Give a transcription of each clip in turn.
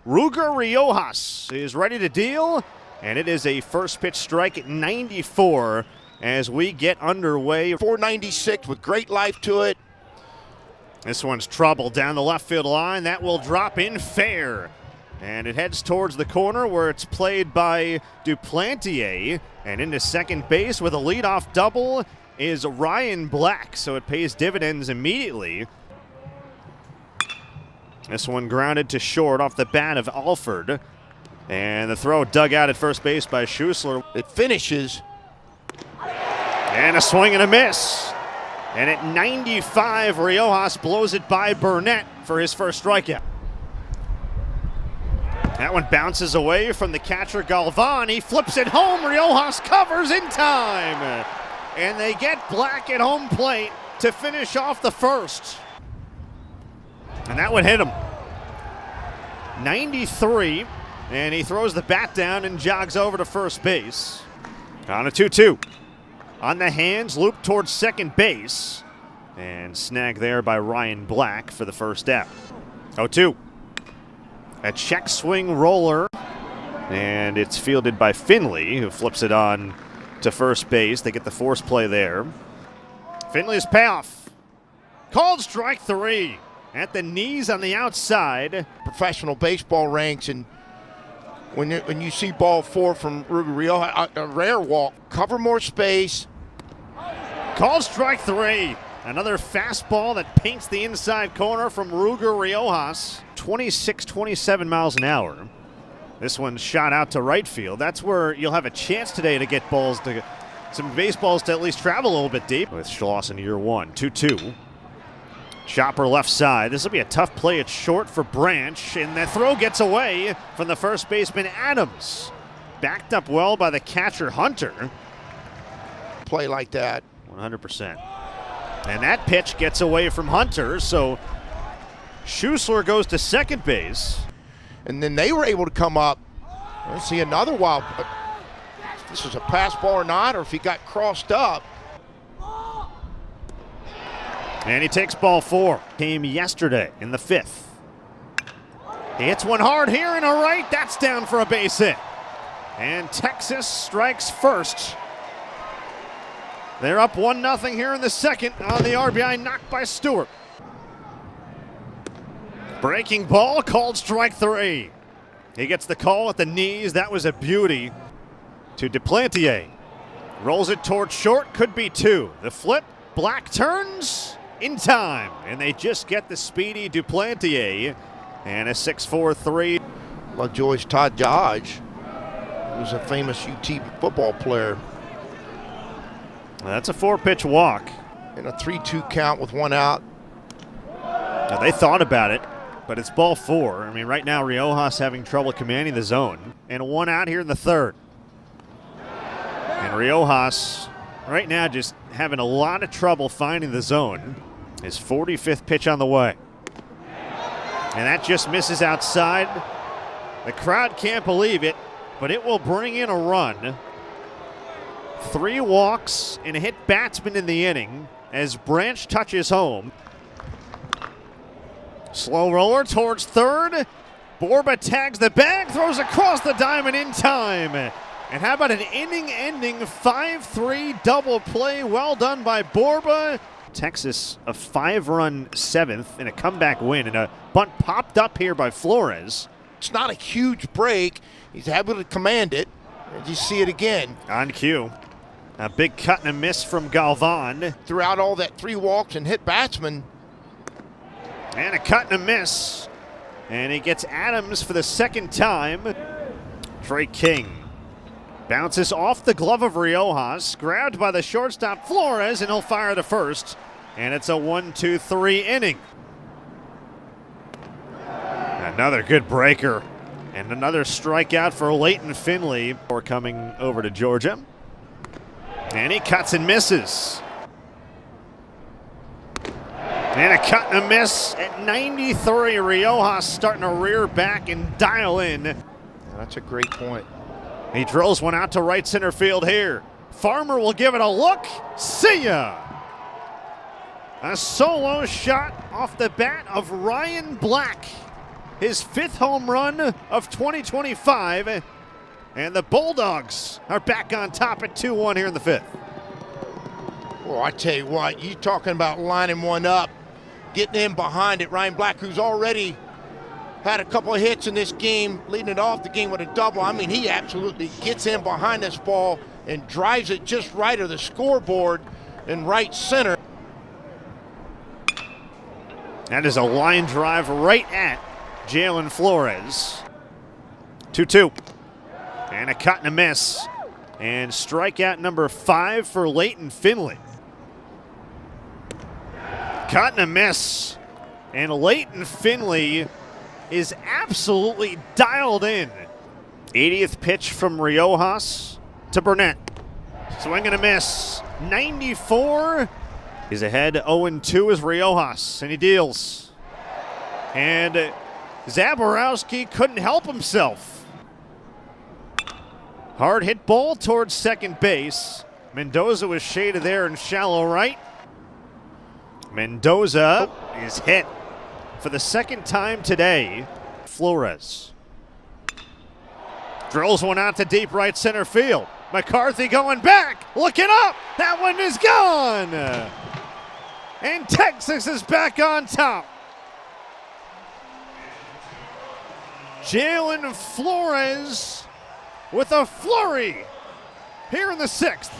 Ruger Riojas is ready to deal, and it is a first pitch strike at 94 as we get underway. 496 with great life to it. This one's trouble down the left field line. That will drop in fair. And it heads towards the corner where it's played by Duplantier. And into second base with a leadoff double is Ryan Black. So it pays dividends immediately. This one grounded to short off the bat of Alford. And the throw dug out at first base by Schussler. It finishes. And a swing and a miss. And at 95, Riojas blows it by Burnett for his first strikeout. That one bounces away from the catcher Galvan. He flips it home. Riojas covers in time. And they get Black at home plate to finish off the first. And that one hit him. 93. And he throws the bat down and jogs over to first base. On a 2-2. On the hands, loop towards second base. And snagged there by Ryan Black for the first out. 0-2. A check swing roller. And it's fielded by Finley, who flips it on to first base. They get the force play there. Finley's payoff. Called strike 3. At the knees on the outside. Professional baseball ranks, and when you see ball 4 from Ruger Riojas, a rare walk. Cover more space. Called strike 3. Another fastball that paints the inside corner from Ruger Riojas. 26-27 miles an hour. This one's shot out to right field. That's where you'll have a chance today to get balls, to some baseballs to at least travel a little bit deep. With Schloss in year 1. 2-2. Chopper left side. This will be a tough play at short for Branch, and the throw gets away from the first baseman Adams. Backed up well by the catcher Hunter. Play like that. 100%. And that pitch gets away from Hunter, so Schussler goes to second base. And then they were able to come up. Let's see another wild. If this was a pass ball or not, or if he got crossed up. And he takes ball 4. Came yesterday in the 5th. He hits one hard here and a right. That's down for a base hit. And Texas strikes first. They're up 1-0 here in the second on the RBI knocked by Stewart. Breaking ball, called strike 3. He gets the call at the knees. That was a beauty. To Duplantier. Rolls it towards short, could be 2. The flip, Black turns in time. And they just get the speedy Duplantier. And a 6-4-3. Lovejoy's Todd Dodge, who's a famous UT football player. That's a 4-pitch walk. And a 3-2 count with 1 out. Now they thought about it, but it's ball 4. I mean, right now Riojas having trouble commanding the zone. And 1 out here in the 3rd. And Riojas right now just having a lot of trouble finding the zone. His 45th pitch on the way. And that just misses outside. The crowd can't believe it, but it will bring in a run. 3 walks and a hit batsman in the inning as Branch touches home. Slow roller towards third. Borba tags the bag, throws across the diamond in time. And how about an inning-ending 5-3 double play? Well done by Borba. Texas a 5-run 7th in a comeback win, and a bunt popped up here by Flores. It's not a huge break. He's able to command it. And you see it again. On cue. A big cut and a miss from Galvan. Throughout all that 3 walks and hit batsman. And a cut and a miss. And he gets Adams for the 2nd time. Trey King bounces off the glove of Riojas, grabbed by the shortstop Flores, and he'll fire to first. And it's a 1-2-3 inning. Another good breaker. And another strikeout for Leighton Finley before coming over to Georgia. And he cuts and misses. And a cut and a miss at 93. Riojas starting to rear back and dial in. That's a great point. He drills one out to right center field here. Farmer will give it a look. See ya! A solo shot off the bat of Ryan Black. his 5th home run of 2025. And the Bulldogs are back on top at 2-1 here in the 5th. Well, I tell you what, you talking about lining one up, getting in behind it. Ryan Black, who's already had a couple of hits in this game, leading it off the game with a double. I mean, he absolutely gets in behind this ball and drives it just right of the scoreboard in right center. That is a line drive right at Jalen Flores. 2-2. And a cut and a miss. And strikeout number 5 for Leighton Finley. Cut and a miss. And Leighton Finley is absolutely dialed in. 80th pitch from Riojas to Burnett. Swing and a miss. 94. He's ahead 0-2 as Riojas, and he deals. And Zaborowski couldn't help himself. Hard hit ball towards second base. Mendoza was shaded there in shallow right. Mendoza is hit for the 2nd time today. Flores drills one out to deep right center field. McCarthy going back, looking up. That one is gone. And Texas is back on top. Jalen Flores with a flurry here in the 6th.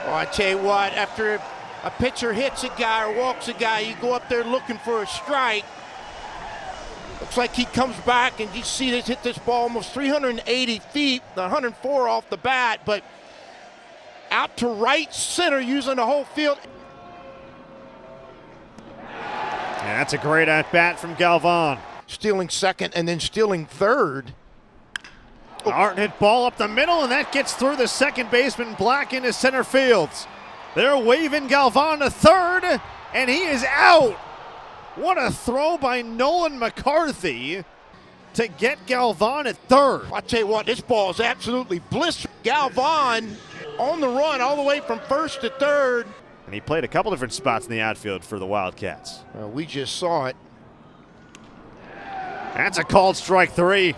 Well, I tell you what, after a pitcher hits a guy or walks a guy, you go up there looking for a strike. Looks like he comes back, and you see this hit this ball almost 380 feet, 104 off the bat, but out to right center using the whole field. Yeah, that's a great at-bat from Galvan. Stealing second and then stealing third. Hard hit ball up the middle, and that gets through the second baseman Black into center fields. They're waving Galvan to third, and he is out. What a throw by Nolan McCarthy to get Galvan at third. I tell you what, this ball is absolutely blistering. Galvan on the run all the way from first to third. And he played a couple different spots in the outfield for the Wildcats. We just saw it. That's a called strike 3.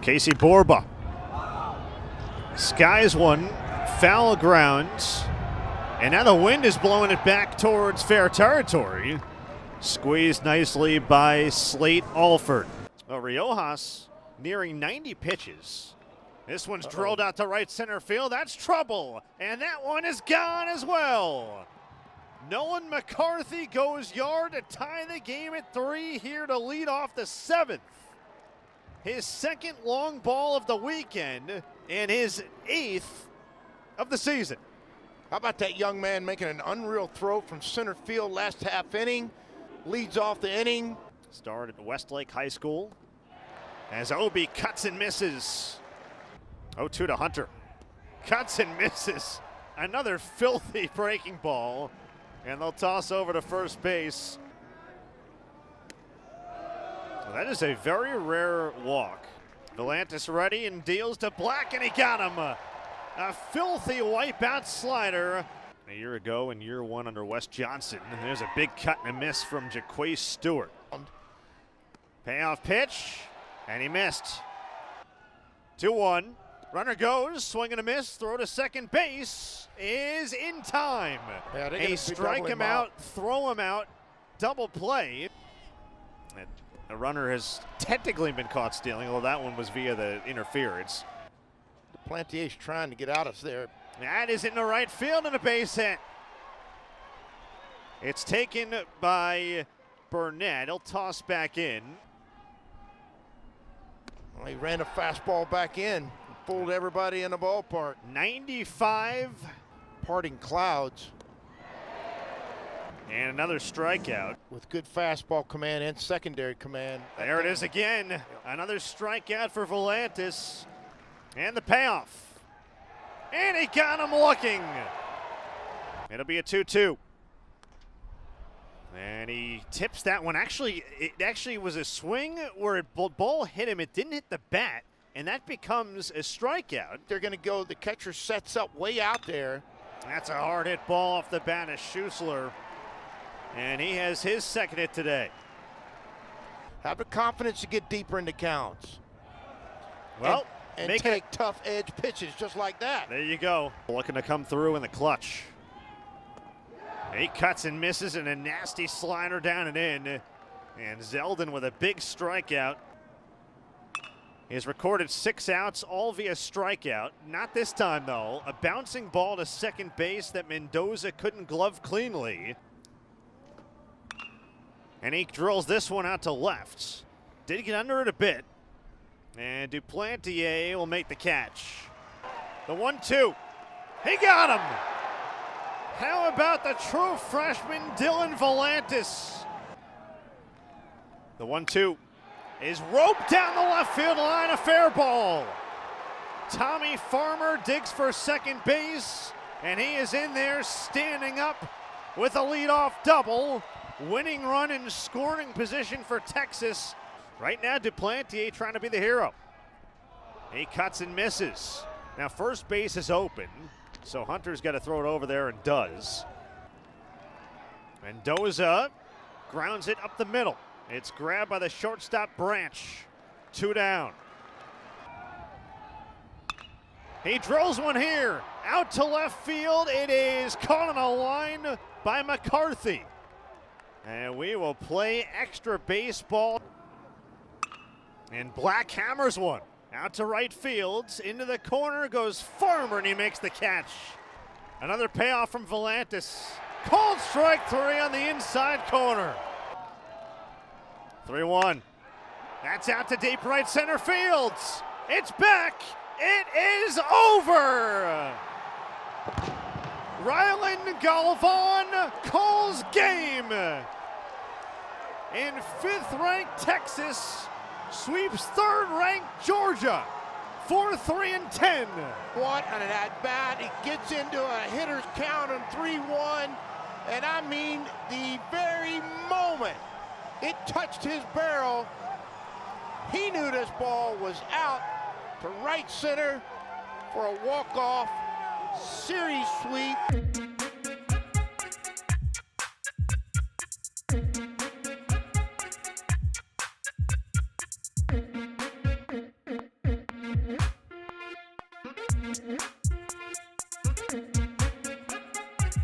Casey Borba skies one, foul grounds, and now the wind is blowing it back towards fair territory. Squeezed nicely by Slate Alford. Well, Riojas nearing 90 pitches. This one's drilled out to right center field. That's trouble, and that one is gone as well. Nolan McCarthy goes yard to tie the game at 3 here to lead off the 7th. His 2nd long ball of the weekend and his 8th of the season. How about that young man making an unreal throw from center field last half inning? Leads off the inning. Started at Westlake High School as Obi cuts and misses. 0-2 to Hunter. Cuts and misses. Another filthy breaking ball. And they'll toss over to first base. Well, that is a very rare walk. Volantis ready and deals to Black, and he got him. A filthy wipeout slider. A year ago in year 1 under Wes Johnson. There's a big cut and a miss from Jaquace Stewart. Payoff pitch, and he missed. 2-1. Runner goes, swing and a miss, throw to second base is in time. Yeah, a strike him out, throw him out, double play. And the runner has technically been caught stealing, although that one was via the interference. Plantier's trying to get out of there. That is in the right field and a base hit. It's taken by Burnett. He'll toss back in. Well, he ran a fastball back in. Fooled everybody in the ballpark. 95. Parting clouds. And another strikeout. With good fastball command and secondary command. There it is again. Another strikeout for Volantis. And the payoff. And he got him looking. It'll be a 2-2. And he tips that one. It actually was a swing where the ball hit him. It didn't hit the bat. And that becomes a strikeout. They're going to go, the catcher sets up way out there. That's a hard hit ball off the bat of Schussler. And he has his second hit today. Have the confidence to get deeper into counts. Well, and take tough edge pitches just like that. There you go. Looking to come through in the clutch. He cuts and misses, and a nasty slider down and in. And Zeldin with a big strikeout. He has recorded 6 outs, all via strikeout. Not this time, though. A bouncing ball to second base that Mendoza couldn't glove cleanly. And he drills this one out to left. Did get under it a bit. And Duplantier will make the catch. The 1-2. He got him! How about the true freshman Dylan Volantis? The 1-2 is roped down the left field line, a fair ball. Tommy Farmer digs for second base, and he is in there standing up with a leadoff double. Winning run in scoring position for Texas. Right now, Duplantier trying to be the hero. He cuts and misses. Now first base is open, so Hunter's got to throw it over there and does. Mendoza grounds it up the middle. It's grabbed by the shortstop Branch. 2 down. He drills one here. Out to left field. It is caught on a line by McCarthy. And we will play extra baseball. And Black hammers one. Out to right field. Into the corner goes Farmer, and he makes the catch. Another payoff from Volantis. Called strike 3 on the inside corner. 3-1. That's out to deep right center field. It's back. It is over. Ryland Galvan calls game. And 5th-ranked Texas sweeps 3rd-ranked Georgia. 4-3-10. What an at-bat. He gets into a hitter's count on 3-1. And I mean, the very moment it touched his barrel, he knew this ball was out to right center for a walk-off series sweep.